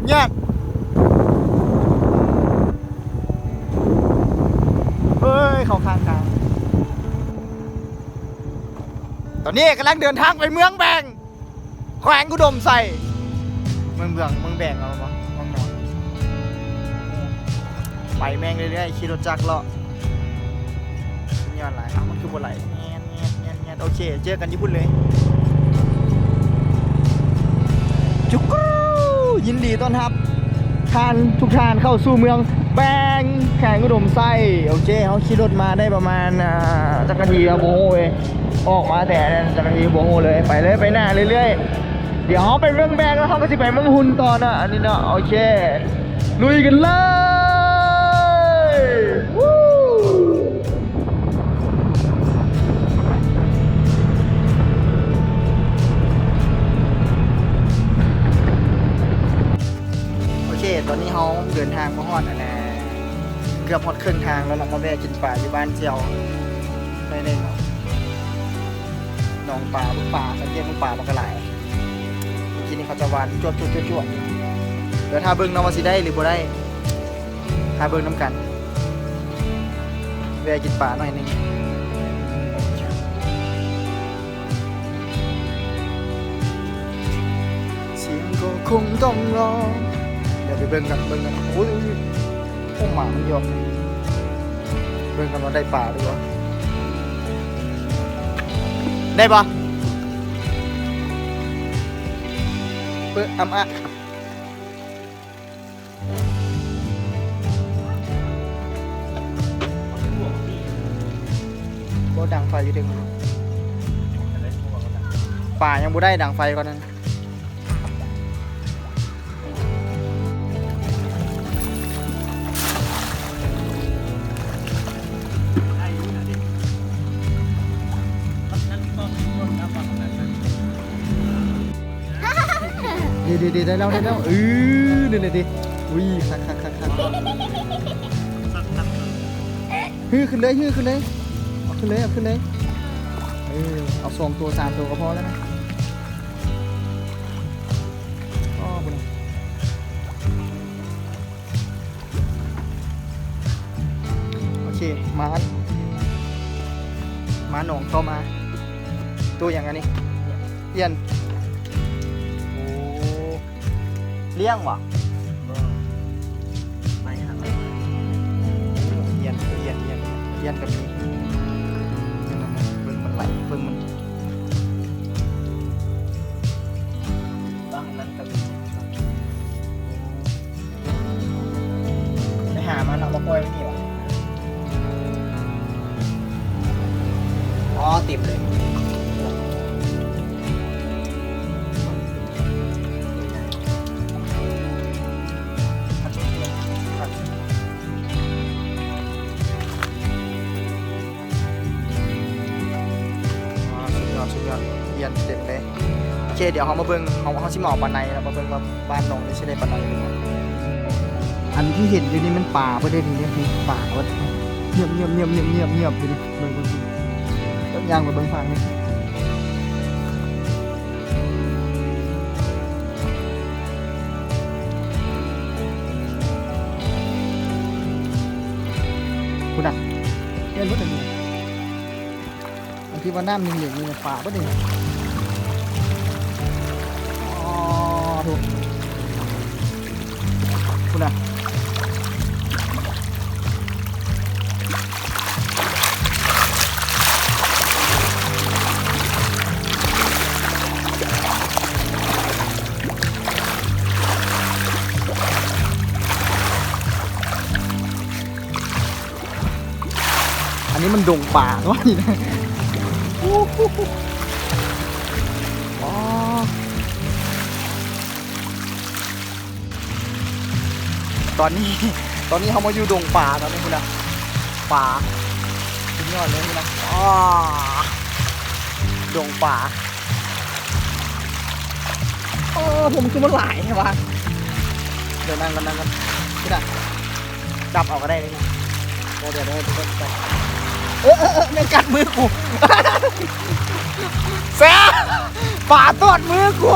ดยากเฮ้ยเข้าข้างทางตอนนี้กำลังเดินทางไปเมืองแบงแขวงอุดมไซเมืองแบงเอาปะเมืองนอนไปแม่งเรื่อยๆขี่รถจักรเลาะย้อนไหลมันคือบนไหลเงี้ยโอเคเจอกันญี่ปุ่นเลยจุกรูยินดีต้อนรับทุกท่านเข้าสู่เมืองแบงแขวงอุดมไซโอเคเขาขี่รถมาได้ประมาณจักรทีครับโอ้โหออกมาแต่จักรทีโอ้โหเลยไปเลยไปหน้าเรื่อยๆเดี๋ยวเขาไปเมืองแบงแล้วเขาก็จะไปเมืองฮุนต่อนะอันนี้เนาะโอเคลุยกันเลยวู้โอเคตอนนี้เขาเดินทางมาฮอดนะเกือบฮอดครึ่งทางแล้วเรามาแวะกินปลาอยู่บ้านเจียวไม่ได้เนาะหนองปลาลูกปลาสังเกตลูกปลามันก็หลายทีนี้เขาจะวานจวดเดี๋ยวถ้าเบิ้งน้องมาสิได้หรือบ่ได้ถ้าเบิ้งน้ำกันแวะกินปลาหน่อยนึงเสียงก็คงต้องรอเดี๋ยวไปเบิ้งกันโอ้ยพวกหมามันยอมเบิ้งกันว่าได้ปลาหรือเปล่าได้ปะเปิดอ่ะโบดังไฟอยู่ดึงป่ายังบูได้ดังไฟก่อนนั้นดีได้แล้วเดี๋ยวดิอุ้ยคักฮือขึ้นเลยเอาขึ้นเลยเอา2 ตัว 3 ตัวก็พอแล้วนะอ๋อบุญโอเคมาหนองเข้ามาตัวอย่างอันนี้เอียนเลี้ยงวะไม่ครับเย็นกับนี้เบิ่งมันไหลเบิ่งมันบ้างนั้นกับไปหามันเอามาปล่อยไว้นี่วะอ๋อติดเลยเย็นเต็มเลยโอเคเดี๋ยวเขามาเบิ่งเขาชิมอปลาในแล้วมาเบิ่งว่าบ้านน้องนี่ใช่ได้ปลาในหรือเปล่าอันที่เห็นอยู่นี่มันป่าประเด็นนี้คือป่าว่าเงียบอยู่นี่เบิ่งต้นยางไปเบิ่งฟังนี่คุณอ่ะเล่นรถอะไรที่ว่าน้ำเหลืองนี่ป่าปะเนี่ยอ๋อถูกคุณอ่ะอันนี้มันดงป่าเนาะนี่นะตอนนี้เขามาอยู่ดงป่าตอนนี้คุณนะป่าสุดยอดเลยคุณนะดงป่าผมคือมันหลายใช่ปะเดี๋ยวนั่งกันคุณนะจับเอาก็ได้เลยเดี๋ยวไม่กัดมือกูแซ่ป่าตอดมือกู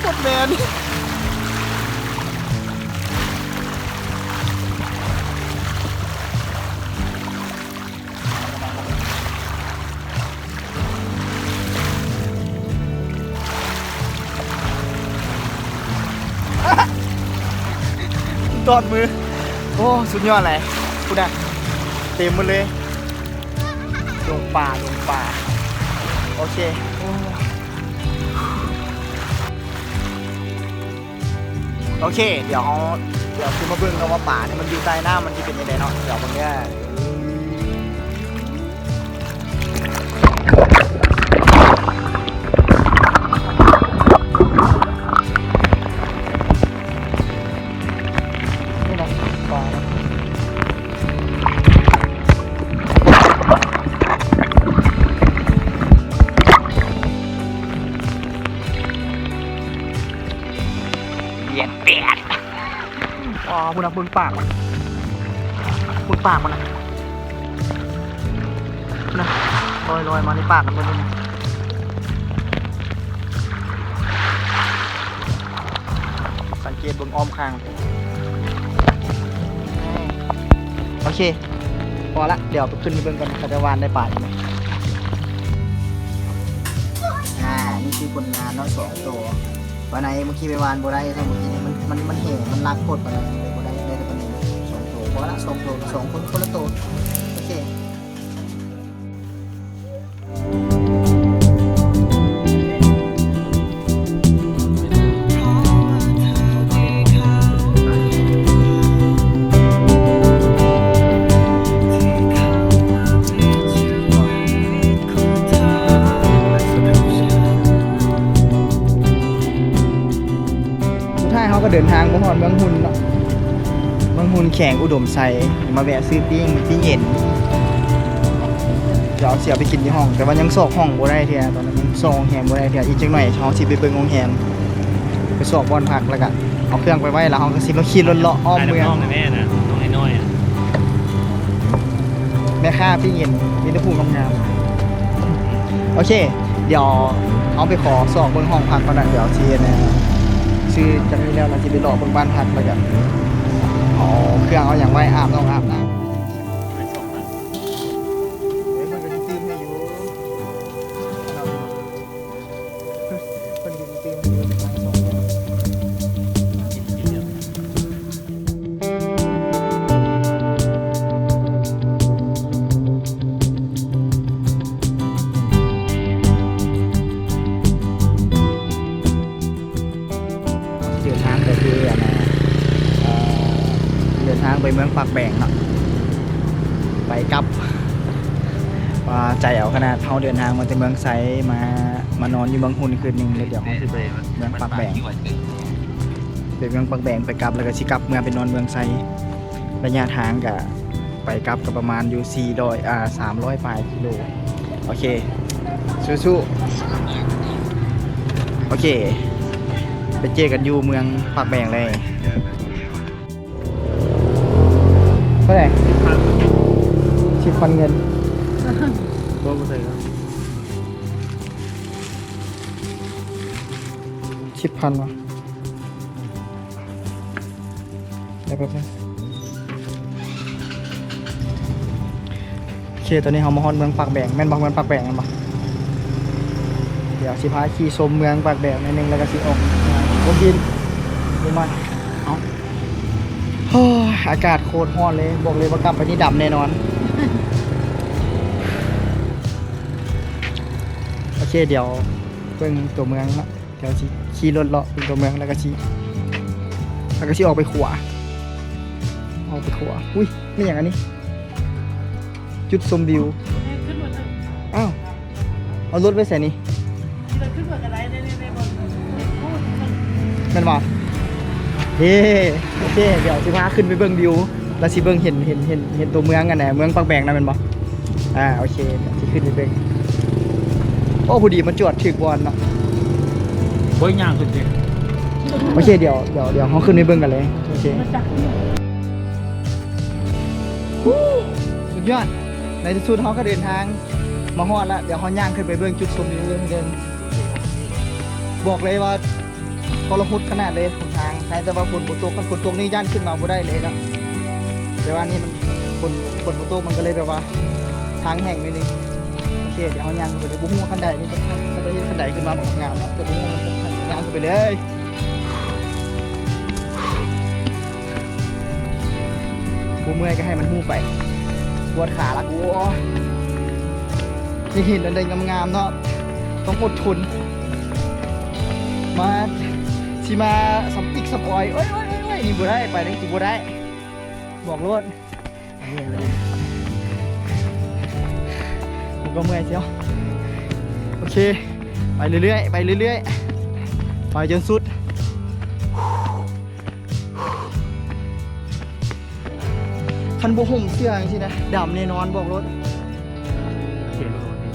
กดแมน ตอดมือโอ้สุดยอดเลยพูดนะเต็มหมดเลยลงป่าโอเคโอเคเดี๋ยวคือมาเบิ่งกันว่าป่าเนี่ยมันอยู่ใต้น้ำมันจะเป็นยังไงเนาะเดี๋ยวมันเนี่ยคุณนะเบิ่งปากมันนะลอยมาในปากมันเลยนะสังเกตเบิ่งอ้อมข้างโอเคพอละเดี๋ยวไปขึ้นไปเบิ่งกันเขาจะวานได้ป่าไหมนี่คือผลงานเนาะ2 ตัววันไหนเมื่อกี้ไปวานบ่ได้ถ้าเมื่อกี้มันเห่มันรักโคตรไปเลยบ่ได้แต่วันนี้2 ตัวพอละ2 ตัว2 คนละตัวโอเคเขาก็เดินทางมาฮอดเมืองหุ่นเนาะเมืองหุ่นแข่งอุดมไซมาแวะซื้อปิ้งเย็นเดี๋ยวเสียไปกินที่ห้องแต่ว่ายังซอกห้องบ่ได้เทียตอนนั้นยังซอกแฮมบ่ได้เทียอีกจังหน่อยเขาสิไปเบิ่งโรงแรมไปสอบบอนพักแล้วก็เอาเครื่องไปไว้แล้วเขาก็สิขี่รถเลาะอ้อมเมืองแม่นะน้องน้อยแม่ค้าปิ้งเย็นมีแต่ผู้งามโอเคเดี๋ยวเอาไปขอสอบเบิ่งห้องพักก่อนนะเดี๋ยวสินะซื้อจากนี้แล้วเราจะไปรอบนบ้านพักแล้วกันเอาเครื่องเอาอย่างไว้อาบน้ำมันก็จะตื้มให้อยู่คนก็จะตื้มให้อยู่เดินทางไปเมืองปากแบงเนาะไปกลับว่าใจเอาขนาดเขาเดินทางมาจากเมืองไซมานอนอยู่เมืองหุ่นคืนนึงเลยเดี๋ยวเขาจะไปเมืองปากแบงไปเมืองปากแบงไปกลับแล้วก็ชิกลับเมืองไปนอนเมืองไซระยะทางกับไปกลับกับประมาณอยู่300 ปลายกิโลโอเคสู้ๆโอเคไปเจอกันอยู่เมืองปากแบงเลยเท่าไหร่10,000 เงินบ่ใส่ครับ10,000 วะได้ปะเนี่ยโอเคตอนนี้เรามาฮอดเมืองปากแบงแม่นบอกเมืองปากแบงกันปะเดี๋ยวสิพาขี่ชมเมืองปากแบงนิดนึงแล้วก็สิออกโอเคดูมาอากาศโคตรร้อนเลยบอกเลยว่ากลับไปนี่ดำแน่นอนโอเคเดี๋ยวเบิ่งตัวเมืองละเดี๋ยวขี่รถเลาะเป็นตัวเมืองแล้วก็ขี่ออกไปขวาอุ้ยไม่อย่างอันนี้จุดชมวิวอ้าวเอารถไปใส่นี่มันบอกโอเคเดี๋ยวสิพาขึ้นไปเบิ่งวิวแล้วสิเบิ่งเห็นตัวเมืองกันแหละเมืองปากแบงนะเป็นบ่โอเคที่ขึ้นไปเบิ่งโอ้พอดีมันจวดถึกบอลเนาะเบิ้งย่างสุดจริงโอเคเดี๋ยวเขาขึ้นไปเบิ่งกันเลยโอเคสุดยอดในที่สุดเขาก็เดินทางมาฮอดแล้วเดี๋ยวเขาย่างขึ้นไปเบิ่งจุดชมวิวเดินบอกเลยว่าทรหดขนาดเลยทางใช้แต่ว่าฝนตกนี่ย่านขึ้นมาบ่ได้เลยนะแต่ว่านี่มันฝนตกมันก็เลยแบบว่าทางแห้งนิดนึงโอเคเดี๋ยวเขาย่างไปเลยบุ้งขันไดนี่ก็จะขันไดขึ้นมาแบบงามนะแต่บุ้งย่างไปเลย กูเมื่อยก็ให้มันหู้ไปปวดขาละกูที่เห็นอะไรงามๆเนาะต้องอดทนมาสิมาสัมปิกสปอยเอ้ยนี่บ่ได้ไปนี่กูบ่ได้บอกรถอันนี้เลยกูก็เมื่อยเชียวโอเคไปเรื่อยๆไปเรื่อยๆไปจนสุดคันโบห่มเสื้ออย่างนี้นะดำแน่นอนบอกรถเขียนตัวนี้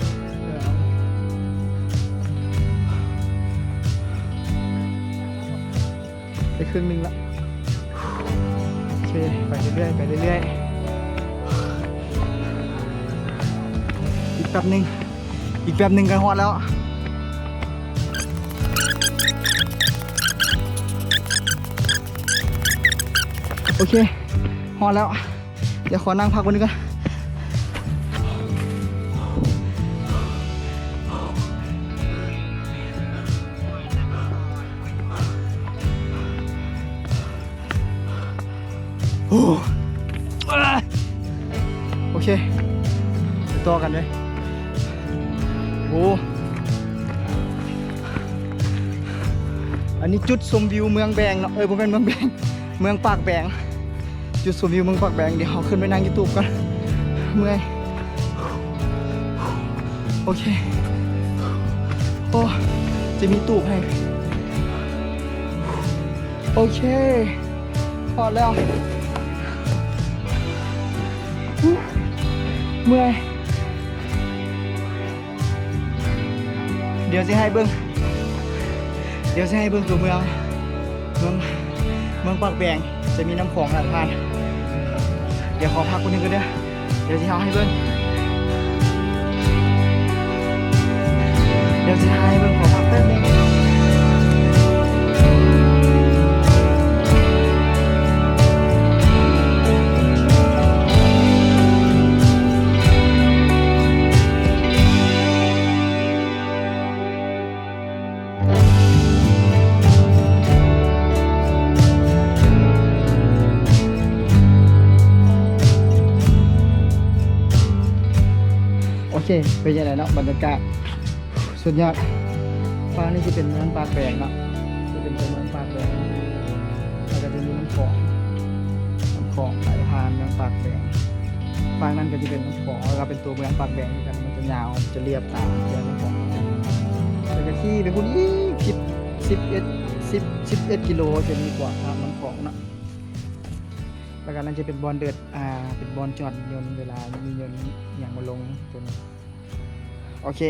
ไปครึ่งนึงละโอเคไปเรื่อยๆไปเรื่อยๆอีกแป๊บนึงกันฮอดแล้วโอเคฮอดแล้วเดี๋ยวขอนั่งพักวันนี้ก่อนโอเคไปต่อกันเลยโอ้อันนี้จุดชมวิวเมืองแบงเนาะผมเป็นเมืองแบงเมืองปากแบงจุดชมวิวเมืองปากแบงเดี๋ยวเขาขึ้นไปนั่งยูทูบกันเมื่อยโอเคโอ้จะมีตูบให้โอเคพอแล้วเมื่อยเดี๋ยวจะให้เบิ้งตัวเมืองปากแบงจะมีน้ำของหลายพันเดี๋ยวขอพักคนนึงก็ได้เดี๋ยวจะเอาให้เบิ้งขอพักแป๊บนึงโอเคเป็นยังไงเนาะบรรยากาศสุดยอดฟ้านี่จะเป็นเมืองปากแบงเนาะจะเป็นตัวเมืองปากแบงแล้วก็จะมีน้ำของไหลผ่านเมืองปากแบงฝั่งนั้นก็จะเป็นน้ำของแล้วก็เป็นตัวเมืองปากแบงเหมือนกันมันจะยาวจะเรียบตามเรื่องน้ำของแล้วก็ที่เป็นคนอีก11กิโลจะมีกว่าทางน้ำของเนาะแล้วก็นั่นจะเป็นบอลเดือดเป็นบอลจอดยนต์เวลามียนต์อย่างมาลงตัวนี้โอเค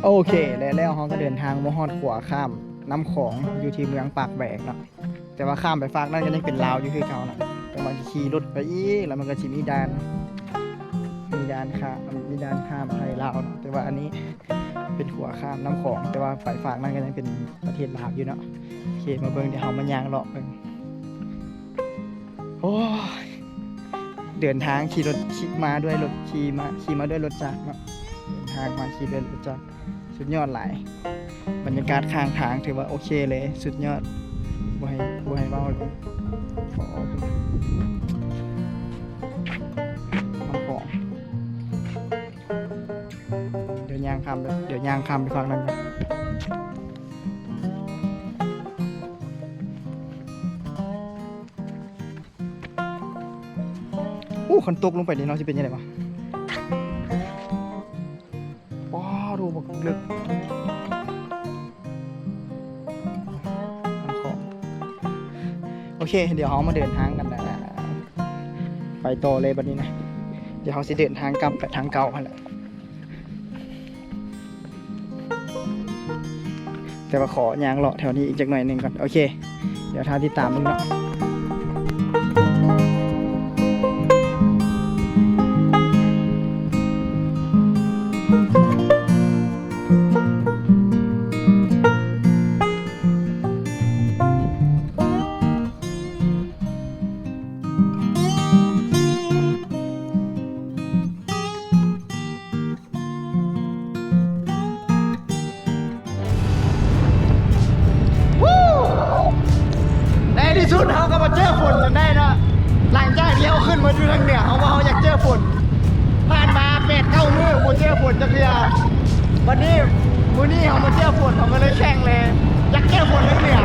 โอเคแล้วเขาก็เดินทางมาฮอดขวาข้ามน้ำของอยู่ที่เมืองปากแบกเนาะ แต่ว่าข้ามไปฝากนั่นก็ยังเป็นลาวอยู่คือเก่านะแต่ว่าขี่รถไปอีกแล้วมันก็จะมีด่านข้ามไทยลาวเนาะแต่ว่าอันนี้เป็นขัวข้ามน้ำของแต่ว่าฝ่ายฝากนั่นก็ยังเป็นประเทศลาวอยู่เนาะโอเคมาเบิ่งเดี๋ยวเฮามาย่างเลาะเบิ่งโอ้ยเดินทางขี่รถขี่มาด้วยรถจักรเนาะเดินทางมาขี่ด้วยรถจักรสุดยอดหลายบรรยากาศข้างทางถือว่าโอเคเลยสุดยอดบ่ให้เว้าเลยขอน้ำของเดี๋ยวย่างข้ามไปฟังนั่นกันคันตกลงไปนี่เนาะจะเป็นยังไงวะว้าวดูบักลึกโอเคเดี๋ยวเรามาเดินทางกันนะไปต่อเลยบัดนี้นะเดี๋ยวเราสิเดินทางกลับไปทางเก่าหั่นแหละแต่ว่าขอย่างเลาะแถวนี้อีกจักหน่อยหนึงก่อนโอเคเดี๋ยวท้าติดตามมึงเนาะในที่สุดเขาก็มาเจอฝนกันได้เนาะหลังจากที่เขาขึ้นมาดูทางเหนือเขาว่าเขาอยากเจอฝนผ่านมา8-9 มื้อมาเจอฝนจักเดียววันนี้เขามาเจอฝนเขาก็เลยแข่งเลยอยากเจอฝนทางเหนือ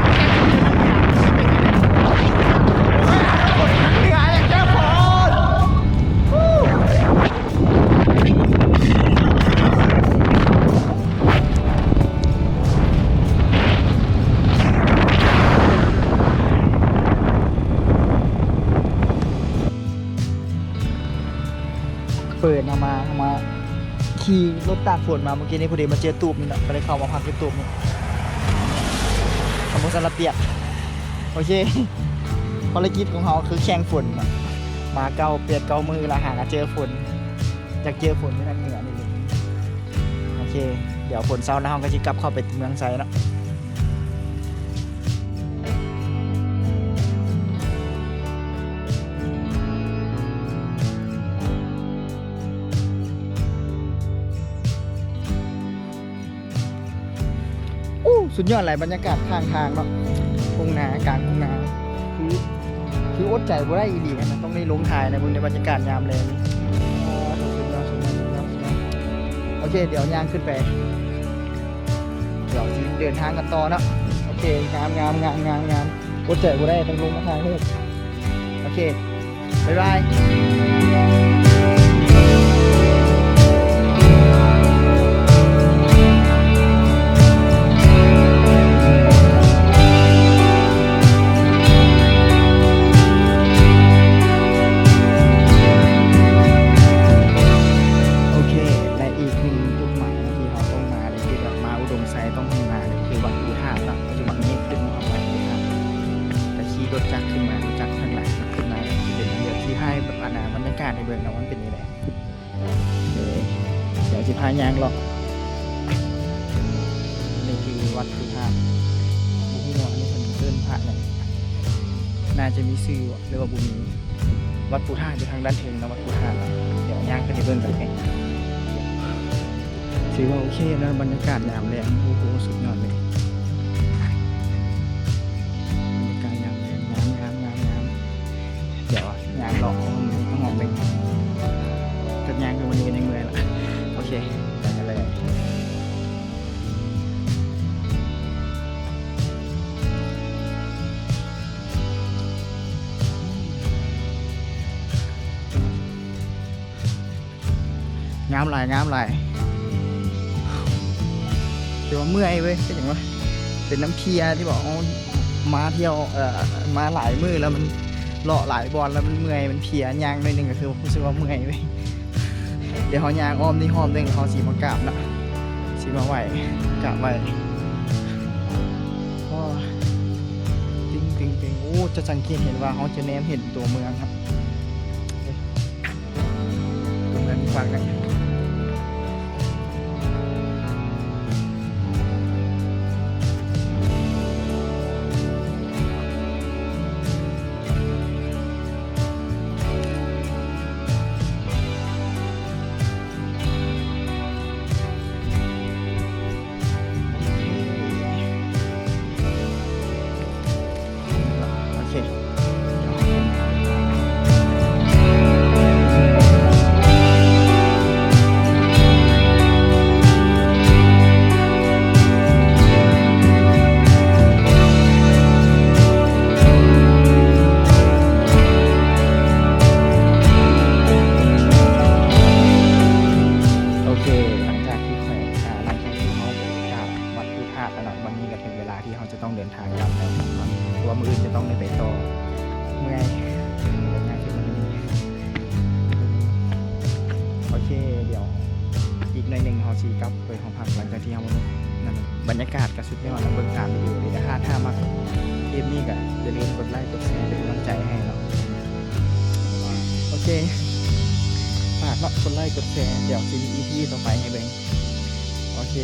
ฝนทางเหนืออยากเจอฝนเปิดมาขี่รถตากฝนมาเมื่อกี้นี้พอดีมาเจอตูบนี่แหละก็เลยเข้ามาพักที่ตูบนี่ขอบคุณสำหรับเปียกโอเคภารกิจของเขาคือแข่งฝนมา9 มื้อละหาเจอฝนอยากเจอฝนที่ทางเหนือนี่เลยโอเคเดี๋ยวฝนเช้าแล้วเราก็จะกลับเข้าไปเมืองไซเนาะสุดยอดหลายบรรยากาศข้างทางเนาะทุ่งนากลางทุ่งนาคืออดใจบ่ได้อีหลีนะต้องได้ลงถ่ายในบรรยากาศยามแลงโอเคเดี๋ยวย่างขึ้นไปเดี๋ยวเดินทางกันต่อเนาะโอเคงามอดใจบ่ได้ต้องลงมาถ่ายเพิ่มโอเคบ๊ายบายในเบื้องหลังมันเป็นยังไงเดี๋ยวสิพายางหรอกนี่คือวัดภูธาตุบุญหัวนี่เป็นเดินพระเนี่ยน่าจะมีชื่อหรือว่าบุญมีวัดภูธาตุอยู่ทางด้านเทิงนะวัดภูธาตุเดี๋ยวย่างกันในเบื้องกันเองถือว่าโอเคนะบรรยากาศยามแรงโอ้โหสุดยอดเลยบรรยากาศยามแรงงามเดี๋ยวย่างหลอกต้องมองเป็นจัดยางคือวันนี้กันยังเมื่อยละโอเคไปกันเลยงามหลายแต่ว่าเมื่อยเว้ยเป็นอย่างว่าเป็นน้ำเคียที่บอกมาเที่ยวมาหลายมื้อแล้วมันเลาะหลายบอลแล้วมันเมื่อยมันเพียยางหน่อยนึงก็คือรู้สึกว่าเมื่อยเว้ยเดี๋ยวเขายางอ้อมนี่หอมเด้งเขาสีมากราบนะสีมาไหวกราบไหวก็ตึง งโอ้จะสังเกตเห็นว่าเขาจะแนมเห็นตัวเมืองครับตัวเมืองฟังกันโอเคโอเคหลังจากที่แขวงหลังจากที่เขากราบวัดพุทธาสแล้ววันนี้ก็ถึงเวลาที่เขาจะต้องเดินทางกลับแล้วครับเพราะว่ามื้ออื่นจะต้องได้ไปต่อเมื่อยงานที่มันมีโอเคเดี๋ยวอีกหน่อยหนึ่งเขาชีกลับไปห้องพักหลังจากที่เขานั่นบรรยากาศกับสุดยอดแล้วเบิ่งตามไปดูเลยแต่ถ้ามักคลิปนี้ก็อย่าลืมกดไลค์กดแชร์เป็นกำลังใจให้เนาะโอเคฝากเนาะกดไลค์กดแชร์เดี๋ยวซีรีส์ EP ต่อไปให้เบิ่งโอเค